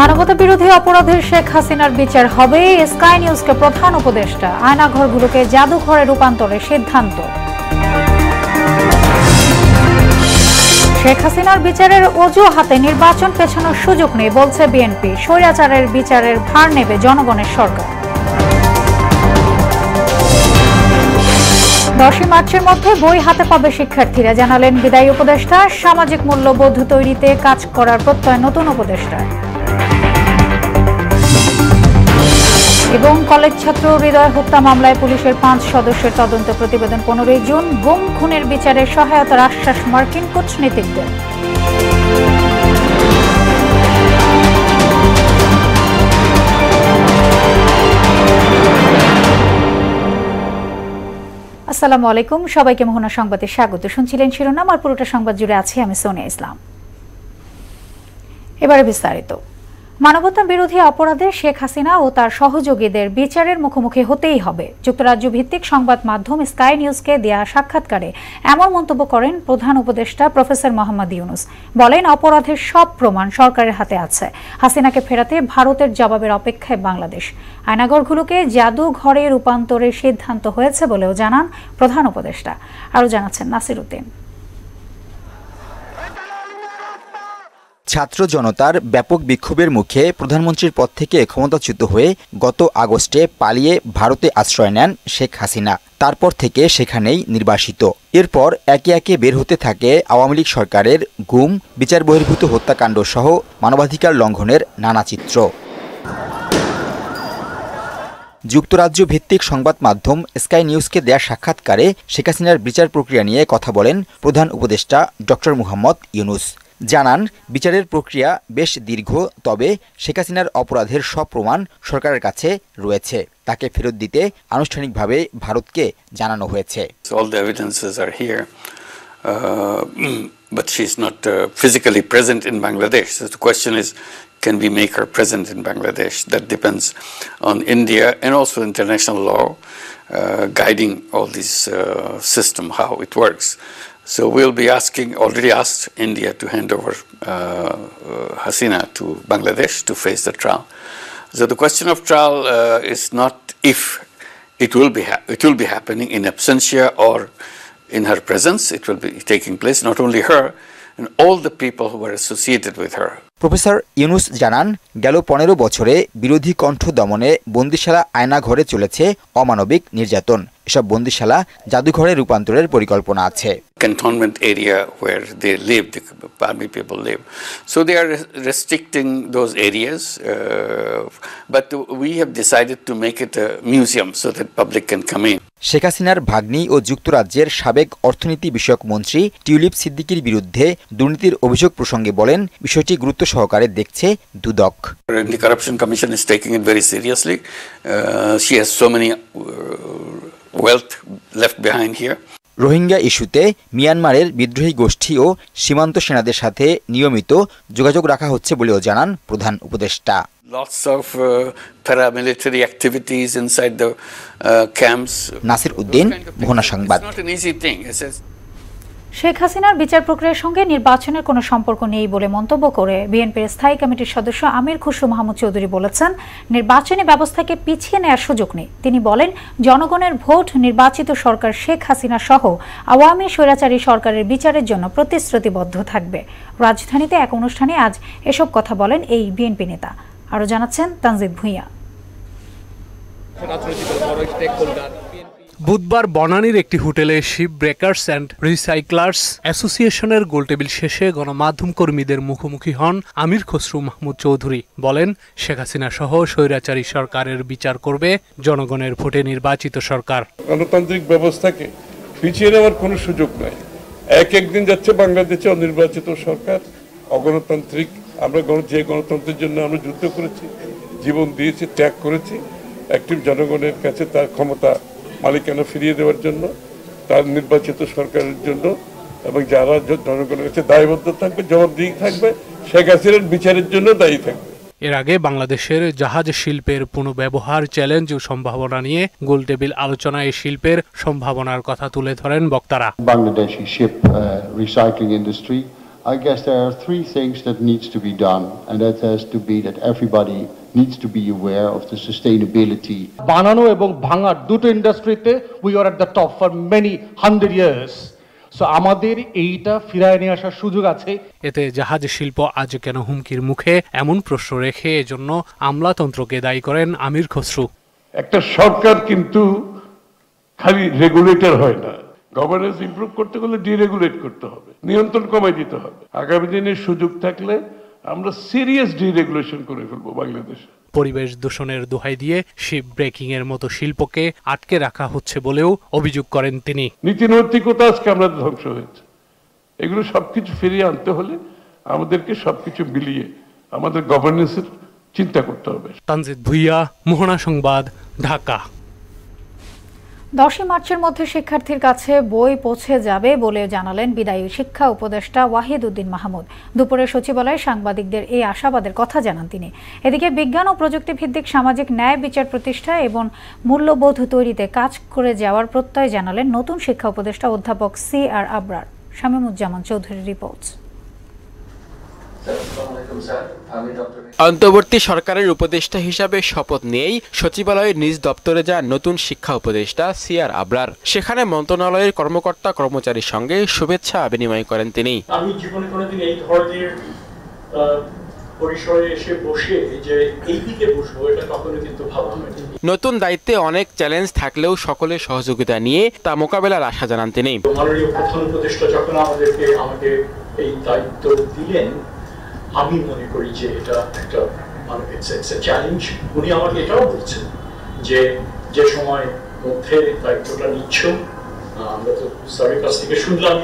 মানবতা বিরোধী অপরাধের শেখ হাসিনার বিচার হবে, স্কাই নিউজকে প্রধান উপদেষ্টা। আয়নাঘরগুলোকে জাদুঘরে রূপান্তরের সিদ্ধান্ত। শেখ হাসিনার বিচারের অজুহাতে নির্বাচন পেছানোর সুযোগ নেই বলছে বিএনপি। স্বৈরাচারের বিচারের ভার নেবে জনগণের সরকার। 10 মার্চের মধ্যে বই হাতে পাবে শিক্ষার্থীরা, জানালেন বিদায়ী উপদেষ্টা। সামাজিক মূল্যবোধ তৈরিতে কাজ করার প্রত্যয় নতুন উপদেষ্টা। এবং কলেজ ছাত্র হৃদয় হত্যা মামলায় পুলিশের 5 সদস্যের তদন্ত প্রতিবেদন 15 জুন। গুম খুনের বিচারে সহায়তার আশ্বাস মার্কিন কূটনীতিকদের। আসসালামু আলাইকুম, সবাইকে মোহনা সংবাদে স্বাগত। শুনছিলেন শিরোনাম, আর পুরোটা সংবাদ জুড়ে আছে আমি সোনিয়া ইসলাম। এবারে বিস্তারিত। মানবতা বিরোধী অপরাধে শেখ হাসিনা ও তার সহযোগীদের বিচারের মুখোমুখি হতেই হবে। যুক্তরাজ্য ভিত্তিক সংবাদ মাধ্যম স্কাই নিউজকে দেয়া সাক্ষাৎকারে এমন মন্তব্য করেন প্রধান উপদেষ্টা প্রফেসর মোহাম্মদ ইউনুস। বলেন, অপরাধের সব প্রমাণ সরকারের হাতে আছে। হাসিনাকে ফেরাতে ভারতের জবাবের অপেক্ষায় বাংলাদেশ। আয়নাঘরগুলোকে জাদুঘরে রূপান্তরের সিদ্ধান্ত হয়েছে বলেও জানান প্রধান উপদেষ্টা। আরও জানাচ্ছেন নাসির উদ্দিন। ছাত্র জনতার ব্যাপক বিক্ষোভের মুখে প্রধানমন্ত্রীর পদ থেকে ক্ষমতাচ্যুত হয়ে গত আগস্টে পালিয়ে ভারতে আশ্রয় নেন শেখ হাসিনা। তারপর থেকে সেখানেই নির্বাসিত। এরপর একে একে বের হতে থাকে আওয়ামী লীগ সরকারের গুম, বিচার বহির্ভূত হত্যাকাণ্ড সহ মানবাধিকার লঙ্ঘনের নানা চিত্র। যুক্তরাজ্য ভিত্তিক সংবাদ মাধ্যম স্কাই নিউজকে দেয়া সাক্ষাৎকারে শেখ হাসিনার বিচার প্রক্রিয়া নিয়ে কথা বলেন প্রধান উপদেষ্টা ডক্টর মোহাম্মদ ইউনুস। জানান, বিচারের প্রক্রিয়া বেশ দীর্ঘ, তবে শেখ হাসিনার অপরাধের সব প্রমাণ সরকারের কাছে রয়েছে। তাকে ফেরত দিতে আনুষ্ঠানিকভাবে ভারতকে জানানো হয়েছে। All the evidences are here, but she's not physically present in Bangladesh. So the question is, can we make her present in Bangladesh? That depends on India and also international law guiding all this system, how it works. So we'll be already asked India to hand over Hasina to Bangladesh to face the trial. So the question of trial is not if it will be happening in absentia or in her presence. It will be taking place, not only her and all the people who were associated with her. Professor Yunus জানান, গেল 15 বছরে বিরোধী কণ্ঠ দমনে বন্দিশালা আয়নাঘরে চলেছে অমানবিক নির্যাতন। এসব বন্দিশালা জাদুঘরে রূপান্তরের পরিকল্পনা আছে। Cantonment area where they live, the army people live. So they are restricting those areas, but we have decided to make it a museum so that public can come in. Sheikh হাসিনার ভাগ্নি ও যুক্তরাজ্যের সাবেক অর্থনীতি বিষয়ক মন্ত্রী টিউলিপ সিদ্দিকীর বিরুদ্ধে দুর্নীতির অভিযোগ প্রসঙ্গে বলেন, বিষয়টি গুরুত্ব সহকারে দেখছে দুদক। The Corruption Commission is taking it very seriously. She has so many wealth left behind here. Rohingya ইস্যুতে মিয়ানমারের বিদ্রোহী গোষ্ঠী ও সীমান্ত সেনাদের সাথে নিয়মিত যোগাযোগ রাখা হচ্ছে বলেও জানান প্রধান উপদেষ্টা। Lots of paramilitary activities inside the camps. Nasir Uddin, মোহনা সংবাদ। It's not an easy thing. Sheikh হাসিনার বিচার প্রক্রিয়ার সঙ্গে নির্বাচনের কোনো সম্পর্ক নেই বলে মন্তব্য করে বিএনপির স্থায়ী কমিটির সদস্য আমির খুসরু মাহমুদ চৌধুরী বলেছেন, নির্বাচনী ব্যবস্থাকে পিছিয়ে নেওয়ার সুযোগ নেই। তিনি বলেন, জনগণের ভোট নির্বাচিত সরকার শেখ হাসিনা সহ আওয়ামী স্বৈরাচারী সরকারের বিচারের জন্য প্রতিশ্রুতিবদ্ধ থাকবে। রাজধানীতে এক অনুষ্ঠানে আজ এসব কথা বলেন এই বিএনপি নেতা। আরও জানাচ্ছেন তানজিদ ভুঁইয়া। বুধবার বনানীর একটি হোটেলে শিপ ব্রেকার্স অ্যান্ড রিসাইক্লার্স অ্যাসোসিয়েশনের গোলটেবিল শেষে গণমাধ্যম কর্মীদের মুখোমুখি হন আমির খসরু মাহমুদ চৌধুরী। বলেন, শেখ হাসিনা সহ স্বৈরাচারী সরকারের বিচার করবে জনগণের ভোটে নির্বাচিত সরকার। গণতান্ত্রিক ব্যবস্থাকে পিছিয়ে নেওয়ার কোনো সুযোগ নাই। একদিন যাচ্ছে বাংলাদেশে অনির্বাচিত সরকার, অগণতান্ত্রিক। আমরা যে গণতন্ত্রের জন্য আমরা যুদ্ধ করেছি, জীবন দিয়েছি, ত্যাগ করেছি, একটি জনগণের কাছে তার ক্ষমতা মালিকানা ফিরিয়ে দেওয়ার জন্য, তার নির্বাচিত সরকারের জন্য, এবং যারা জনগণের কাছে দায়বদ্ধ থাকবে, জবাবদিহি থাকবে, শেখ হাসিনার বিচারের জন্য দায়ী থাকবে। এর আগে বাংলাদেশের জাহাজ শিল্পের পুনর্ব্যবহার চ্যালেঞ্জ ও সম্ভাবনা নিয়ে গোলটেবিল আলোচনায় এই শিল্পের সম্ভাবনার কথা তুলে ধরেন বক্তারা। Bangladeshi ship recycling industry I guess there are three things that needs to be done, and that has to be that everybody needs to be aware of the sustainability. বানানো এবং ভাঙার দুটো ইন্ডাস্ট্রিতে we are at the top for many 100 years. So আমাদের এইটা ফিরায় নিয়ে আসার সুযোগ আছে। এতে জাহাজ শিল্প আজ কেন হুমকির মুখে এমন প্রশ্ন রেখে এজন্য আমলাতন্ত্রকে দায়ী করেন আমির খসরু। একটা সরকার কিন্তু খালি রেগুলেটর হয় না, গভর্নেন্স ইমপ্রুভ করতে গেলে ডিরেগুলেট করতে হবে, নিয়ন্ত্রণ কমাই দিতে হবে। আগামী দিনে সুযোগ থাকলে আমরা সিরিয়াস ডিরেগুলেশন করে ফেলবো বাংলাদেশে। পরিবেশ দূষণের দোহাই দিয়ে শিপ ব্রেকিং এর মতো শিল্পকে আটকে রাখা হচ্ছে বলেও অভিযোগ করেন তিনি। নীতি নৈতিকতা আজকে আমাদের ধ্বংস হয়েছে, এগুলো সবকিছু ফিরিয়ে আনতে হলে আমাদেরকে সবকিছু মিলিয়ে আমাদের গভর্নেন্সের চিন্তা করতে হবে। তানজিদ ভুইয়া, মোহনা সংবাদ, ঢাকা। 10 মার্চের মধ্যে শিক্ষার্থীর কাছে বই পৌঁছে যাবে বলে জানালেন বিদায়ী শিক্ষা উপদেষ্টা ওয়াহিদ উদ্দিন মাহমুদ। দুপুরে সচিবালয়ে সাংবাদিকদের এই আশাবাদের কথা জানান তিনি। এদিকে বিজ্ঞান ও প্রযুক্তি ভিত্তিক সামাজিক ন্যায় বিচার প্রতিষ্ঠা এবং মূল্যবোধ তৈরিতে কাজ করে যাওয়ার প্রত্যয় জানালেন নতুন শিক্ষা উপদেষ্টা অধ্যাপক CR আবরার। শামীমুজ্জামান চৌধুরীর রিপোর্ট। অন্তর্বর্তী সরকারের উপদেষ্টা হিসাবে শপথ নিয়েই সচিবালয়ের নিজ দপ্তরে যান নতুন শিক্ষা উপদেষ্টা CR আবরার। সেখানে মন্ত্রণালয়ের কর্মকর্তা কর্মচারীর সঙ্গে শুভেচ্ছা বিনিময় করেন তিনি। আমি জীবনে কোনোদিন এই ধরনের পরিসরে এসে বসে যে এই দিকে বসবো এটা কখনো কিন্তু ভাবা হয়নি। নতুন দায়িত্বে অনেক চ্যালেঞ্জ থাকলেও সকলের সহযোগিতা নিয়ে তা মোকাবেলার আশা জানান তিনি। মাননীয় প্রধান উপদেষ্টা যখন আমাকে এই দায়িত্ব দিলেন, আমি মনে করি যে এটা একটা চ্যালেঞ্জ। উনি আমাকে এটাও বলছেন যে সময় মধ্যে দায়িত্বটা নিচ্ছ, আমরা তো স্যারের কাছ থেকে শুনলাম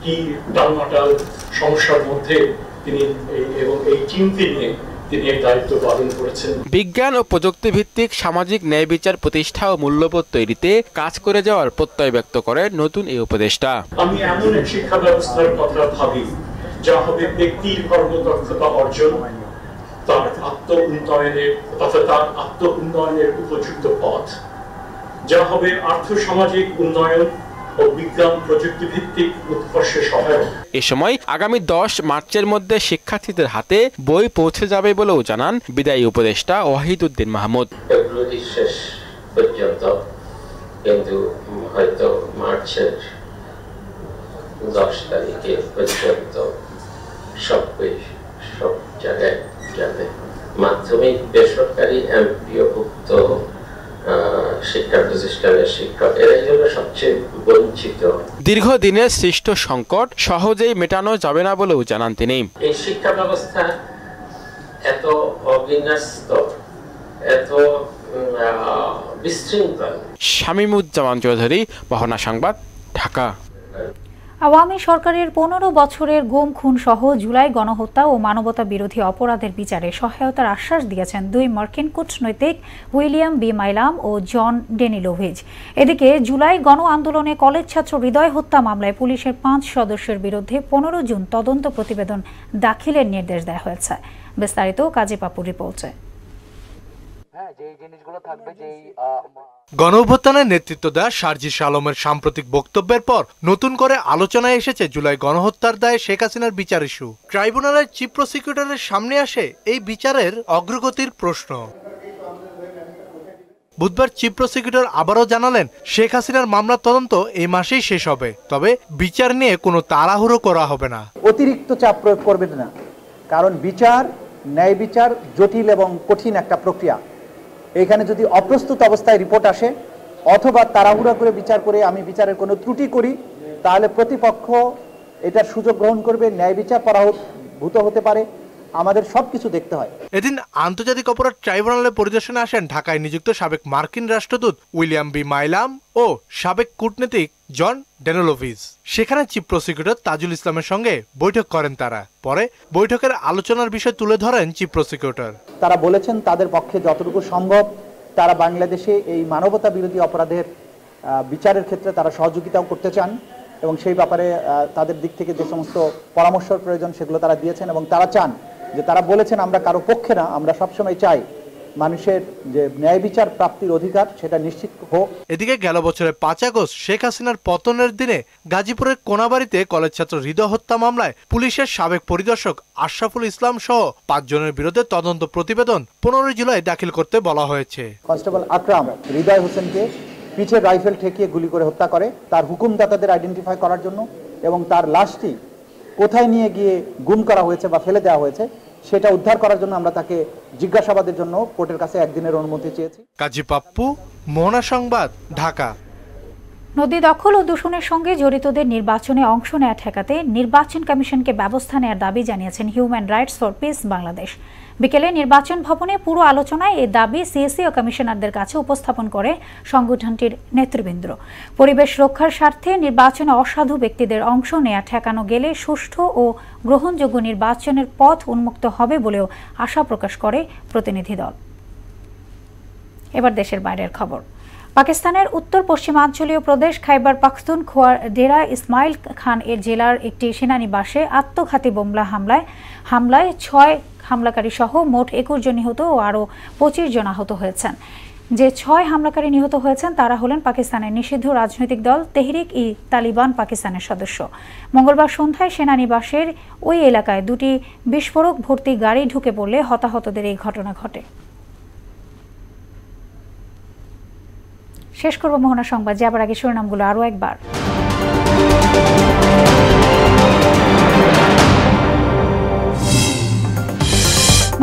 কি টালমাটাল সমস্যার মধ্যে তিনি এবং এই টিমকে নিয়ে তিনি এই দায়িত্ব পালন করেছেন। বিজ্ঞান ও প্রযুক্তি ভিত্তিক সামাজিক ন্যায় বিচার প্রতিষ্ঠা ও মূল্যবোধ তৈরিতে কাজ করে যাওয়ার প্রত্যয় ব্যক্ত করেন নতুন এই উপদেষ্টা। আমি এমন এক শিক্ষা ব্যবস্থার কথা ভাবি যা হবে ব্যক্তির কর্মদক্ষতা অর্জন, তার আত্ম উন্নয়নের উপযুক্ত পথ, যা হবে আর্থসামাজিক উন্নয়ন ও বিজ্ঞান প্রযুক্তি ভিত্তিক উৎকর্ষে সহায়ক। এ সময় আগামী 10 মার্চের মধ্যে শিক্ষার্থীদের হাতে বই পৌঁছে যাবে বলেও জানান বিদায়ী উপদেষ্টা ওয়াহিদ উদ্দিন মাহমুদ। ফেব্রুয়ারি শেষ পর্যন্ত কিন্তু হয়তো মার্চের 10 তারিখে পর্যন্ত সব জায়গায় যাবে। মাধ্যমিক বেসরকারি এমপিওভুক্ত শিক্ষা প্রতিষ্ঠানের শিক্ষক এরাই হলো সবচেয়ে বঞ্চিত। দীর্ঘদিনের সৃষ্ট সংকট সহজেই মেটানো যাবে না বলেও জানান তিনি। এই শিক্ষা ব্যবস্থা এত অবিন্যস্ত, এত বিশৃঙ্খল। শামীমুজ্জামান চৌধুরী, মোহনা সংবাদ, ঢাকা। আওয়ামী সরকারের 15 বছরের গুম খুন সহ জুলাই গণহত্যা ও মানবতা বিরোধী অপরাধের বিচারে সহায়তার আশ্বাস দিয়েছেন 2 মার্কিন কূটনৈতিক উইলিয়াম বি মাইলাম ও জন ডেনিলোভিচ। এদিকে জুলাই গণ আন্দোলনে কলেজ ছাত্র হৃদয় হত্যা মামলায় পুলিশের 5 সদস্যের বিরুদ্ধে 15 জুন তদন্ত প্রতিবেদন দাখিলের নির্দেশ দেওয়া হয়েছে। বিস্তারিত কাজী পাপুর রিপোর্টে। গণঅভ্যুত্থানের নেতৃত্ব দেয়া শারজিস আলমের সাম্প্রতিক বক্তব্যের পর নতুন করে আলোচনায় এসেছে জুলাই গণহত্যার দায়ে শেখ হাসিনার বিচার ইস্যু। ট্রাইব্যুনালের চিফ প্রসিকিউটরের সামনে আসে এই বিচারের অগ্রগতির প্রশ্ন। বুধবার চিফ প্রসিকিউটর আবারও জানালেন শেখ হাসিনার মামলার তদন্ত এই মাসেই শেষ হবে, তবে বিচার নিয়ে কোনো তাড়াহুড়ো করা হবে না। অতিরিক্ত চাপ প্রয়োগ করবেন না, কারণ বিচার, ন্যায় বিচার জটিল এবং কঠিন একটা প্রক্রিয়া। এখানে যদি অপ্রস্তুত অবস্থায় রিপোর্ট আসে অথবা তাড়াহুড়া করে বিচার করে আমি বিচারের কোনো ত্রুটি করি, তাহলে প্রতিপক্ষ এটার সুযোগ গ্রহণ করবে, ন্যায় বিচার পরাভূত হতে পারে। আমাদের সবকিছু দেখতে হয়। এদিন আন্তর্জাতিক অপরাধ ট্রাইব্যুনালের পরিদর্শনে আসেন ঢাকায় নিযুক্ত সাবেক মার্কিন রাষ্ট্রদূত উইলিয়াম বি মাইলাম ও সাবেক কূটনীতিক জন ডেনিলোভিচ। সেখানে চিফ প্রসিকিউটর তাজুল ইসলামের সঙ্গে বৈঠক করেন তারা। পরে বৈঠকের আলোচনার বিষয় তুলে ধরেন চিফ প্রসিকিউটর। তারা বলেছেন তাদের পক্ষে যতটুকু সম্ভব তারা বাংলাদেশে এই মানবতা বিরোধী অপরাধের বিচারের ক্ষেত্রে তারা সহযোগিতাও করতে চান এবং সেই ব্যাপারে তাদের দিক থেকে যে সমস্ত পরামর্শের প্রয়োজন সেগুলো তারা দিয়েছেন এবং তারা চান যে, তারা বলেছেন আমরা কারো পক্ষে না, আমরা সবসময় চাই মানুষের যে ন্যায় বিচার প্রাপ্তির অধিকার সেটা নিশ্চিত হোক। এদিকে গেল বছরের 5 আগস্ট শেখ হাসিনার পতনের দিনে গাজীপুরের কোনাবাড়িতে কলেজ ছাত্র হৃদয় হত্যা মামলায় পুলিশের সাবেক পরিদর্শক আশরাফুল ইসলাম সহ 5 জনের বিরুদ্ধে তদন্ত প্রতিবেদন 15 জুলাই দাখিল করতে বলা হয়েছে। কনস্টেবল আকরাম হৃদয় হোসেনকে পিঠে রাইফেল ঠেকিয়ে গুলি করে হত্যা করে তার হুকুমদাতাদের আইডেন্টিফাই করার জন্য এবং তার লাশটি কোথায় নিয়ে গিয়ে গুম করা হয়েছে বা ফেলে দেওয়া হয়েছে সেটা উদ্ধার করার জন্য আমরা তাকে জিজ্ঞাসাবাদের জন্য কোর্টের কাছে একদিনের অনুমতি চেয়েছি। কাজী পাপ্পু, মোহনা সংবাদ, ঢাকা। নদী দখল ও দূষণের সঙ্গে জড়িতদের নির্বাচনে অংশ নেওয়া ঠেকাতে নির্বাচন কমিশনকে ব্যবস্থা নেওয়ার দাবি জানিয়েছেন human rights for piece Bangladesh. বিকেলে নির্বাচন ভবনে পুরো আলোচনায় এই দাবি সিএসি ও কমিশনারদের কাছে উপস্থাপন করে সংগঠনটির নেতৃবৃন্দ। পরিবেশ রক্ষার স্বার্থে নির্বাচনে অসাধু ব্যক্তিদের অংশ নেওয়া ঠেকানো গেলে সুষ্ঠু ও গ্রহণযোগ্য নির্বাচনের পথ উন্মুক্ত হবে বলেও আশা প্রকাশ করে প্রতিনিধি দল। এবার দেশের বাইরের খবর। পাকিস্তানের উত্তর পশ্চিমাঞ্চলীয় প্রদেশ খাইবার পাখতুনখোয়ার ডেরা ইসমাইল খান এর জেলার একটি সেনানিবাসে আত্মঘাতী বোমা হামলায় 6 হামলাকারী সহ মোট 21 জন নিহত ও আরও 25 জন আহত হয়েছেন। যে 6 হামলাকারী নিহত হয়েছেন তারা হলেন পাকিস্তানের নিষিদ্ধ রাজনৈতিক দল তেহরিক ই তালিবান পাকিস্তানের সদস্য। মঙ্গলবার সন্ধ্যায় সেনানিবাসের ওই এলাকায় 2টি বিস্ফোরক ভর্তি গাড়ি ঢুকে পড়লে হতাহতদের এই ঘটনা ঘটে। শেষ করব মোহনা সংবাদ, যাবার আগে শিরোনামগুলো আরও একবার।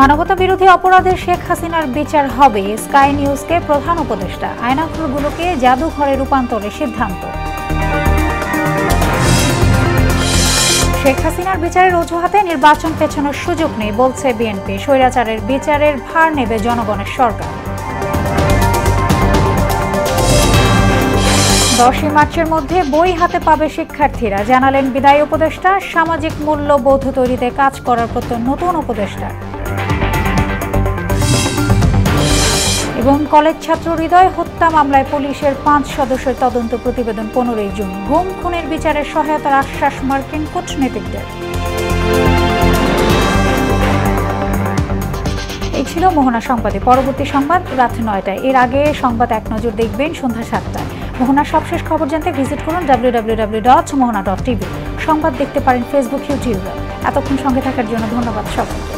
মানবতা বিরোধী অপরাধে শেখ হাসিনার বিচার হবে, স্কাই নিউজকে প্রধান উপদেষ্টা। আয়নাঘরগুলোকে জাদুঘরে রূপান্তরের সিদ্ধান্ত। শেখ হাসিনার বিচারের অজুহাতে নির্বাচন পেছানোর সুযোগ নেই বলছে বিএনপি। স্বৈরাচারের বিচারের ভার নেবে জনগণের সরকার। 10 মার্চের মধ্যে বই হাতে পাবে শিক্ষার্থীরা, জানালেন বিদায়ী উপদেষ্টা। সামাজিক মূল্যবোধ তৈরিতে কাজ করার প্রত্যয় নতুন উপদেষ্টা। এবং কলেজ ছাত্র হৃদয় হত্যা মামলায় পুলিশের 5 সদস্যের তদন্ত প্রতিবেদন 15 জুন। গুম খুনের বিচারের সহায়তার আশ্বাস মার্কিন কূটনীতিকদের। এই ছিল মোহনা সংবাদে। পরবর্তী সংবাদ রাত 9টায়। এর আগে সংবাদ এক নজর দেখবেন সন্ধ্যা 7টায়। মোহনার সবশেষ খবর জানতে ভিজিট করুন www.mohana.tv। সংবাদ দেখতে পারেন ফেসবুক, ইউটিউবে। এতক্ষণ সঙ্গে থাকার জন্য ধন্যবাদ সবাইকে।